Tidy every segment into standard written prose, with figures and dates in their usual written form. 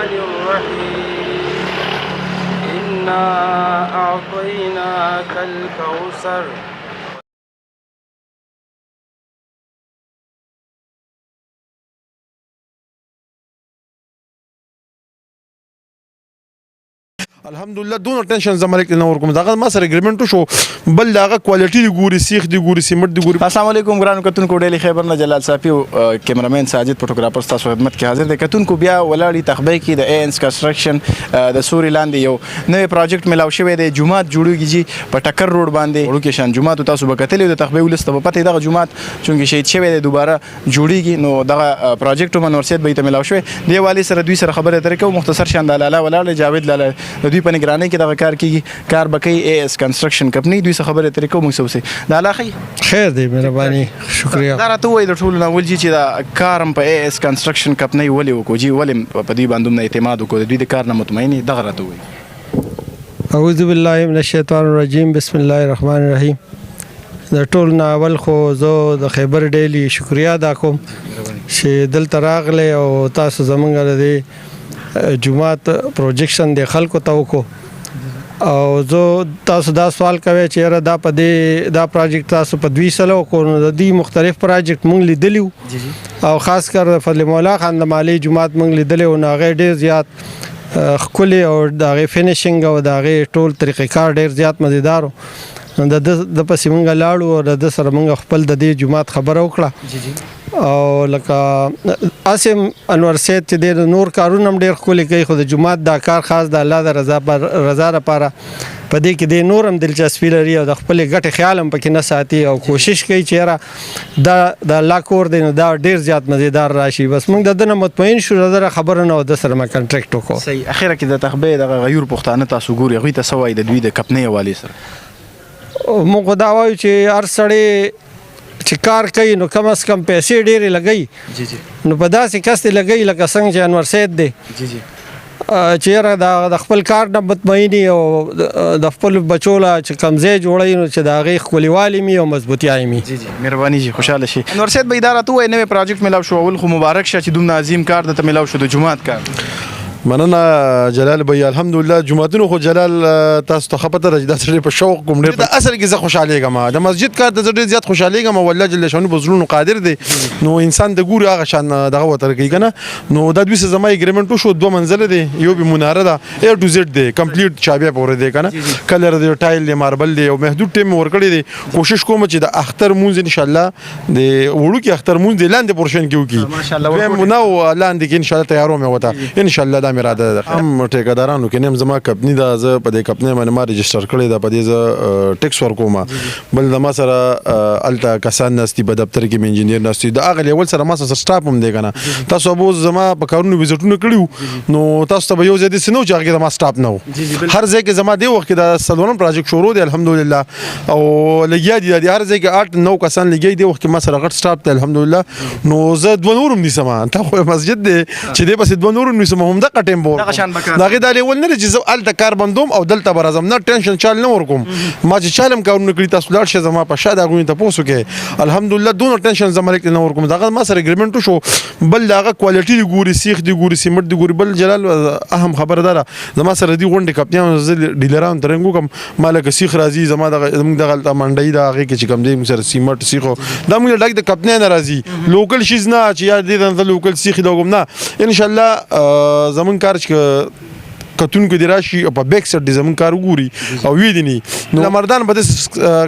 الرحمن الرحيم إنا أعطيناك الكوثر الحمدلله دونه ټینشن زمالک نه ورکوم دغه ما سره اګریمنټ شو بل دغه کوالټي دی ګوري سیخ دی ګوري سیمټ دی ګوري. السلام علیکم ګرانو کتونکو ډیلی خیبر نه جلال صافي او کیمرامین ساجد فوټوګرافر تاسو خدمت کې حاضر دی. کتونکو بیا ولاړی تخبې کې د اے انس کنسټرکشن د سوري لاندې یو نوې پروجیکټ ملاو شوی دی. جمعات جوړیږي جی په ټکر روډ باندې وړو کې شان جمعات تاسو به کتلې د تخبې ولسته په پته دغه جمعات چونګې شهید شوی دی دوباره جوړیږي نو دغه پروجیکټ منورسیت به ته ملاو شوی دی. والی سره دوی سره خبره ترې کوم مختصر شان د لاله ولاړ جاوید لاله د دوی په نگرانی کې دغه کار کیږي کار بکې اے اس کنسټرکشن کمپنی دوی سره خبره ترې کوم څه وسه د الله خیر دی مهرباني شکریا. دا راته وای د ټولو ناول چې دا کارم په اے اس کنسټرکشن کمپنی ولې وکړو جی ولې په دې باندې اعتماد وکړو دوی د کار نه مطمئن دغه راته وای. اعوذ بالله من الشیطان الرجیم بسم الله الرحمن الرحیم. د ټول ناول خو زه د خیبر ډیلی شکریا ادا کوم چې دلته راغلی او تاسو زمونږ د جمعات پروجیکشن د خلکو ته وکړو او زه تاسو دا سوال کوي چې یاره دا په دې دا پروجیکټ تاسو په 2 سالو کو نو د دې مختلف پروجیکټ مونږ لیدلیو او خاص کر فضل مولا خان د مالی جمعات مونږ لیدلی او هغه ډېر زیات ښکلي او د هغې فینیشنګ او د هغې ټول طریقې کار ډېر زیات مزیدار و. د پسې مونږ لاړو او د ده سره مونږ خپل د دې جمعات خبره وکړه او لکه اسیم انور سید چې د نور کارونه هم ډېر ښکلي کوي خو د جمعات دا کار خاص د الله د رضا لپاره په دې کې د نور هم دلچسپي لري او د خپلې ګټې خیال هم پکې نه ساتي او کوشش کوي چې یاره دا د الله کور دی نو دا ډېر زیات مزیدار راشي. بس موږ د ده نه مطمئن شو د ده خبره نه او د سره ما کنټریکټ وکړو. صحیح. اخره کې د تخبې دغه غیور پښتانه تاسو ګوري هغوی ته څه وایي د دوی د کمپنۍ حوالې سره؟ موږ دا وایو چې هر سړی چې کار کوي نو کم از کم پیسې ډېرې لګوي نو په داسې کس دې لګوي لکه څنګه چې انور سید دی چې یاره د خپل کار نه مطمئني او د خپل بچو له چې کوم ځای جوړوي نو چې د هغې ښکلیوالي مي او مضبوطیایي مي. مهرباني جي خوشحاله شي. انور سید به دا راته ووایي نوی پروجیکټ ملاو شو اول خو مبارک شه چې دومره عظیم کار درته ملاو شو د جومات کار. مننه جلال بھائی الحمدلله جمعتونو خو جلال تاسو ته خپته راځي دا سړی په شوق کوم ډېر د اصل کې زه خوشحالېږم د مسجد کار ته زه ډېر زیات خوشحالېږم او الله جل شانو په زړونو قادر دی نو انسان د ګوري هغه شان دغه ورته کوي که نه نو دا دوی سره زما اګریمنټ وشو 2 منزله دی یو به مناره ده اے ټو زیډ دی کمپلیټ چابیا پورې دی که نه کلر دی ټایل دی ماربل دی او محدود ټیم ورکړی دی کوشش کوم چې د اختر مونځ انشاءالله د وړوکي اختر مونځ د لاندې پورشن کې وکړي نو لاندې کې انشاءالله تیاروم یې وته انشاءالله دا مې اراده ده. ټیکدارانو کې نیم زما کمپنی ده زه په دې کمپنۍ باندې ما رجسټر کړی ده په دې زه ټیکس ورکوم بل د ما سره هلته کسان ناستي په دفتر کې مې انجینیر ناستي د هغه لیول سره ما سره سټاف هم دی که نه تاسو به اوس زما په کارونو ویزټونه کړي نو تاسو ته به یو ځای داسې نه و چې هغې کې زما سټاف نه و هر ځای کې زما دې وخت کې د څلورم پروجیکټ شروع دی الحمدلله او لګیا دي هر ځای کې 8-9 کسان لګیا دي وخت کې ما سره غټ سټاف دی الحمدلله نو زه 2 نور هم نیسم تا خو مسجد دی چې دې پسې 2 نور هم نیسم همدغه ټیم به دغه دا لیول نه چې زه هلته کار بندوم او دلته به راځم نه ټینشن چال نه ورکوم ما چې چال هم کارونه کړي تاسو لاړ شئ زما په شا د هغوی تپوس وکړئ الحمدلله دونه ټینشن زه مالک نه ورکوم دغه ما سره اګریمنټ وشو بل د هغه کوالټي دی ګوري سیخ دی ګوري سیمټ دی ګوري بل جلال اهم خبره ده زما سره دي غونډې کمپنیانو زه ډیلرانو ته رنګ وکړم ما لکه سیخ راځي زموږ دغه هلته منډۍ ده هغې کې چې کوم دی موږ سره سیمټ سیخ دا موږ ډک د کمپنۍ نه راځي لوکل شیز نه چې یا دې نه لوکل سیخ دی وکړم نه انشاءالله زموږ کار چې کتونکو دی راشي او په بیک سایډ دی زموږ کار وګوري او ویدني نو مردان به داسې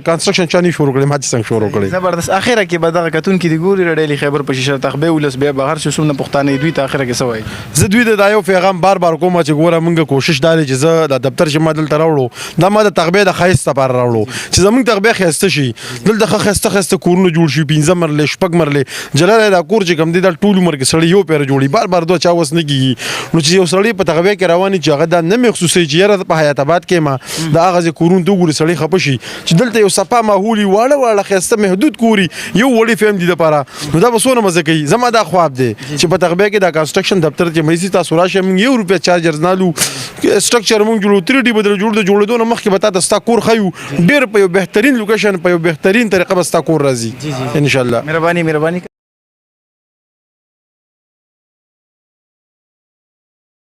کنسټرکشن چا نه شروع کړی ما چې څنګه شروع کړی زبردست. اخره کې به دغه کتونکي دی ګوري ډیلی خیبر په شیشه تخبې ولس بیا به هر څه څومره پښتانه دوی ته اخره کې څه وایي زه دوی ته دا یو پیغام بار کوم چې ګوره موږ کوشش دا دی چې زه د دفتر چې ما دلته راوړو دا ما د تخبې د ښایست لپاره راوړو چې زموږ تخبې ښایسته شي دلته ښه ښایسته کورونه جوړ شي 15 مرلې 6 مرلې جلال دا کور چې کوم دی دا ټول عمر کې سړی یو پیر جوړي بار 2 چا وس نه کېږي نو چې یو سړی په تخبې کې رواني چې هغه دا نه مخصوص چې یاره په حیات آباد کې ما د هغه ځای کورونو ته وګوري سړی خفه شي چې دلته یو صفا ماحول واړه ښایسته محدود کوري یو وړی فیم دي دپاره نو دا به څونه مزه کوي زما دا خواب دی چې په تخبې کې دا کنسټرکشن دفتر چې مریسي تاسو راشئ موږ 1 روپیا چارجرز نه لو سټرکچر موږ جوړو 3D بدل جوړېدو نه مخکې به تا ته ستا کور ښیو ډېر په یو بهترین لوکیشن په یو بهترین طریقه به ستا کور راځي انشاءالله. مهرباني